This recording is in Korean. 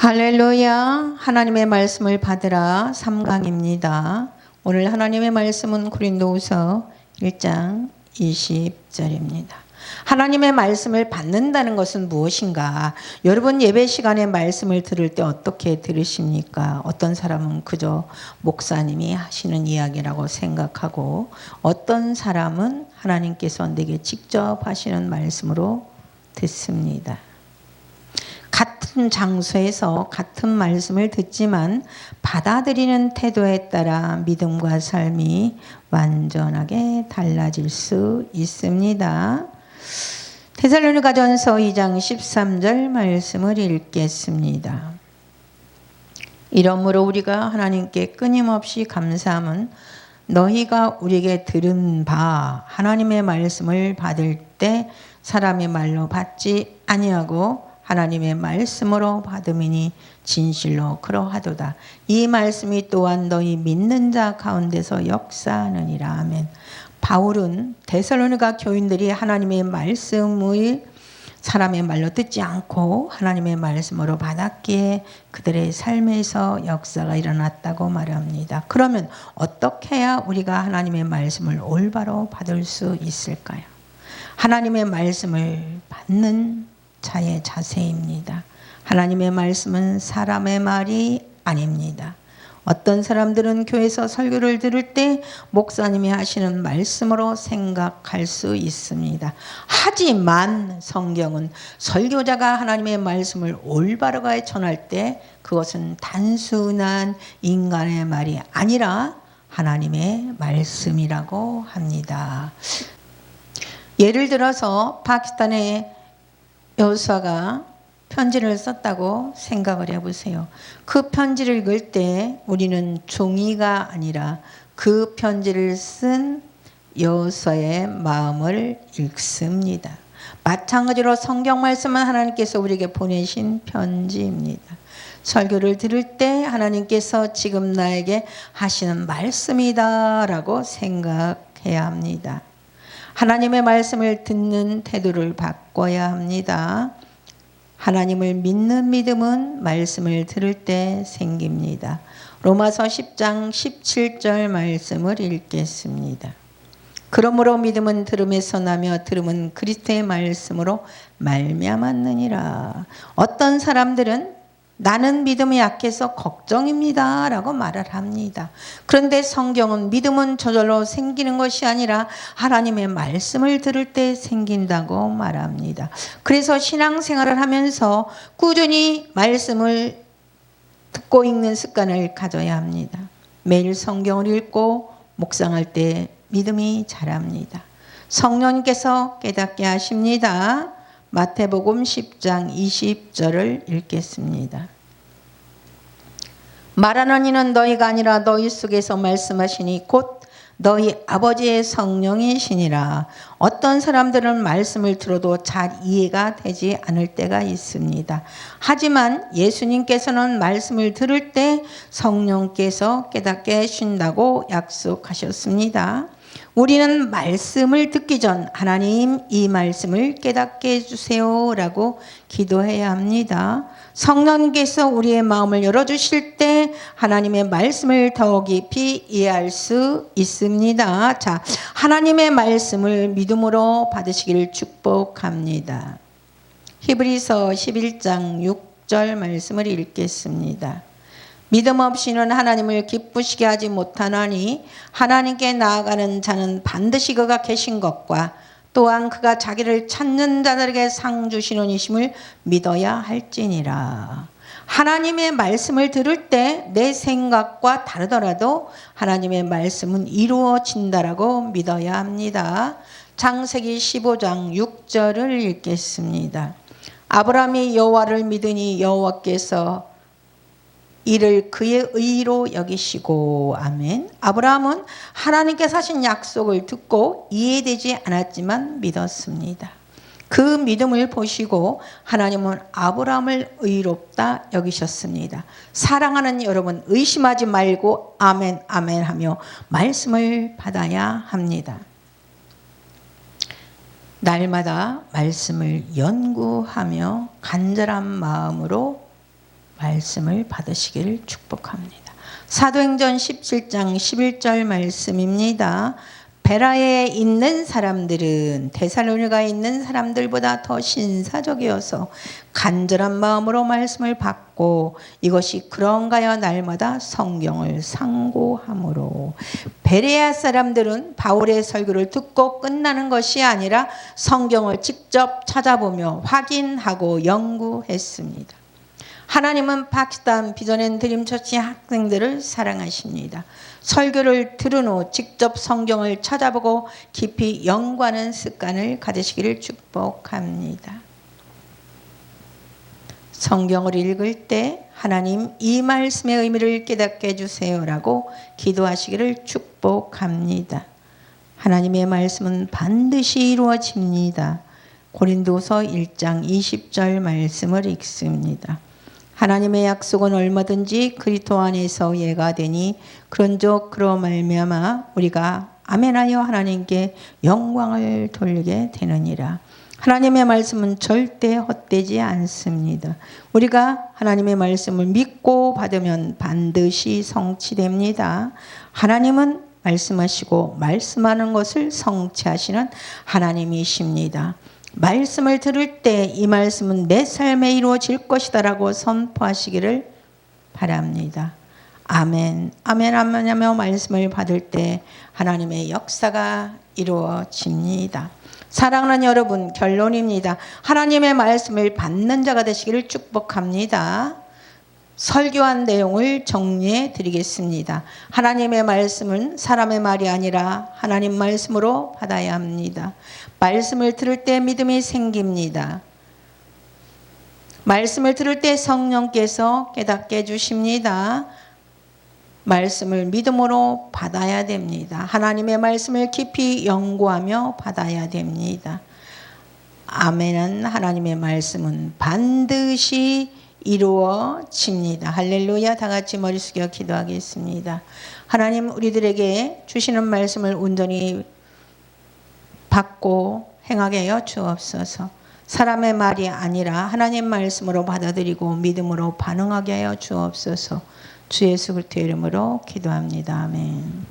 할렐루야. 하나님의 말씀을 받으라 3강입니다. 오늘 하나님의 말씀은 고린도후서 1장 20절입니다. 하나님의 말씀을 받는다는 것은 무엇인가? 여러분 예배 시간에 말씀을 들을 때 어떻게 들으십니까? 어떤 사람은 그저 목사님이 하시는 이야기라고 생각하고, 어떤 사람은 하나님께서 내게 직접 하시는 말씀으로 듣습니다. 같은 장소에서 같은 말씀을 듣지만 받아들이는 태도에 따라 믿음과 삶이 완전하게 달라질 수 있습니다. 데살로니가전서 2장 13절 말씀을 읽겠습니다. 이러므로 우리가 하나님께 끊임없이 감사함은 너희가 우리에게 들은 바 하나님의 말씀을 받을 때 사람의 말로 받지 아니하고 하나님의 말씀으로 받음이니 진실로 그러하도다. 이 말씀이 또한 너희 믿는 자 가운데서 역사하느니라. 아멘. 바울은 데살로니가 교인들이 하나님의 말씀을 사람의 말로 듣지 않고 하나님의 말씀으로 받았기에 그들의 삶에서 역사가 일어났다고 말합니다. 그러면 어떻게 해야 우리가 하나님의 말씀을 올바로 받을 수 있을까요? 하나님의 말씀을 받는 자의 자세입니다. 하나님의 말씀은 사람의 말이 아닙니다. 어떤 사람들은 교회에서 설교를 들을 때 목사님이 하시는 말씀으로 생각할 수 있습니다. 하지만 성경은 설교자가 하나님의 말씀을 올바르게 전할 때 그것은 단순한 인간의 말이 아니라 하나님의 말씀이라고 합니다. 예를 들어서 파키스탄의 여호수아가 편지를 썼다고 생각을 해보세요. 그 편지를 읽을 때 우리는 종이가 아니라 그 편지를 쓴 여호수아의 마음을 읽습니다. 마찬가지로 성경 말씀은 하나님께서 우리에게 보내신 편지입니다. 설교를 들을 때 하나님께서 지금 나에게 하시는 말씀이다 라고 생각해야 합니다. 하나님의 말씀을 듣는 태도를 바꿔야 합니다. 하나님을 믿는 믿음은 말씀을 들을 때 생깁니다. 로마서 10장 17절 말씀을 읽겠습니다. 그러므로 믿음은 들음에서 나며 들음은 그리스도의 말씀으로 말미암았느니라. 어떤 사람들은 나는 믿음이 약해서 걱정입니다 라고 말을 합니다. 그런데 성경은 믿음은 저절로 생기는 것이 아니라 하나님의 말씀을 들을 때 생긴다고 말합니다. 그래서 신앙생활을 하면서 꾸준히 말씀을 듣고 읽는 습관을 가져야 합니다. 매일 성경을 읽고 묵상할 때 믿음이 자랍니다. 성령님께서 깨닫게 하십니다. 마태복음 10장 20절을 읽겠습니다. 말하는 이는 너희가 아니라 너희 속에서 말씀하시니 곧 너희 아버지의 성령이시니라. 어떤 사람들은 말씀을 들어도 잘 이해가 되지 않을 때가 있습니다. 하지만 예수님께서는 말씀을 들을 때 성령께서 깨닫게 하신다고 약속하셨습니다. 우리는 말씀을 듣기 전 하나님 이 말씀을 깨닫게 해주세요 라고 기도해야 합니다. 성령께서 우리의 마음을 열어주실 때 하나님의 말씀을 더 깊이 이해할 수 있습니다. 자, 하나님의 말씀을 믿음으로 받으시기를 축복합니다. 히브리서 11장 6절 말씀을 읽겠습니다. 믿음 없이는 하나님을 기쁘시게 하지 못하나니 하나님께 나아가는 자는 반드시 그가 계신 것과 또한 그가 자기를 찾는 자들에게 상 주시는 이심을 믿어야 할지니라. 하나님의 말씀을 들을 때 내 생각과 다르더라도 하나님의 말씀은 이루어진다라고 믿어야 합니다. 창세기 15장 6절을 읽겠습니다. 아브라함이 여호와를 믿으니 여호와께서 이를 그의 의로 여기시고. 아멘. 아브라함은 하나님께서 하신 약속을 듣고 이해되지 않았지만 믿었습니다. 그 믿음을 보시고 하나님은 아브라함을 의롭다 여기셨습니다. 사랑하는 여러분, 의심하지 말고 아멘 아멘 하며 말씀을 받아야 합니다. 날마다 말씀을 연구하며 간절한 마음으로 말씀을 받으시기를 축복합니다. 사도행전 17장 11절 말씀입니다. 베라에 있는 사람들은 데살로니가에 있는 사람들보다 더 신사적이어서 간절한 마음으로 말씀을 받고 이것이 그런가요 날마다 성경을 상고함으로. 베레아 사람들은 바울의 설교를 듣고 끝나는 것이 아니라 성경을 직접 찾아보며 확인하고 연구했습니다. 하나님은 파키스탄 비전 앤 드림 처치 학생들을 사랑하십니다. 설교를 들은 후 직접 성경을 찾아보고 깊이 연구하는 습관을 가지시기를 축복합니다. 성경을 읽을 때 하나님 이 말씀의 의미를 깨닫게 해주세요라고 기도하시기를 축복합니다. 하나님의 말씀은 반드시 이루어집니다. 고린도서 1장 20절 말씀을 읽습니다. 하나님의 약속은 얼마든지 그리스도 안에서 예가 되니 그런즉 그로 말미암아 우리가 아멘하여 하나님께 영광을 돌리게 되느니라. 하나님의 말씀은 절대 헛되지 않습니다. 우리가 하나님의 말씀을 믿고 받으면 반드시 성취됩니다. 하나님은 말씀하시고 말씀하는 것을 성취하시는 하나님이십니다. 말씀을 들을 때 이 말씀은 내 삶에 이루어질 것이다 라고 선포하시기를 바랍니다. 아멘, 아멘, 아멘 하며 말씀을 받을 때 하나님의 역사가 이루어집니다. 사랑하는 여러분, 결론입니다. 하나님의 말씀을 받는 자가 되시기를 축복합니다. 설교한 내용을 정리해 드리겠습니다. 하나님의 말씀은 사람의 말이 아니라 하나님 말씀으로 받아야 합니다. 말씀을 들을 때 믿음이 생깁니다. 말씀을 들을 때 성령께서 깨닫게 해주십니다. 말씀을 믿음으로 받아야 됩니다. 하나님의 말씀을 깊이 연구하며 받아야 됩니다. 아멘은 하나님의 말씀은 반드시 이루어집니다. 할렐루야. 다 같이 머리 숙여 기도하겠습니다. 하나님, 우리들에게 주시는 말씀을 온전히 받고 행하게 하여 주옵소서. 사람의 말이 아니라 하나님 말씀으로 받아들이고 믿음으로 반응하게 하여 주옵소서. 주 예수 그리스도의 이름으로 기도합니다. 아멘.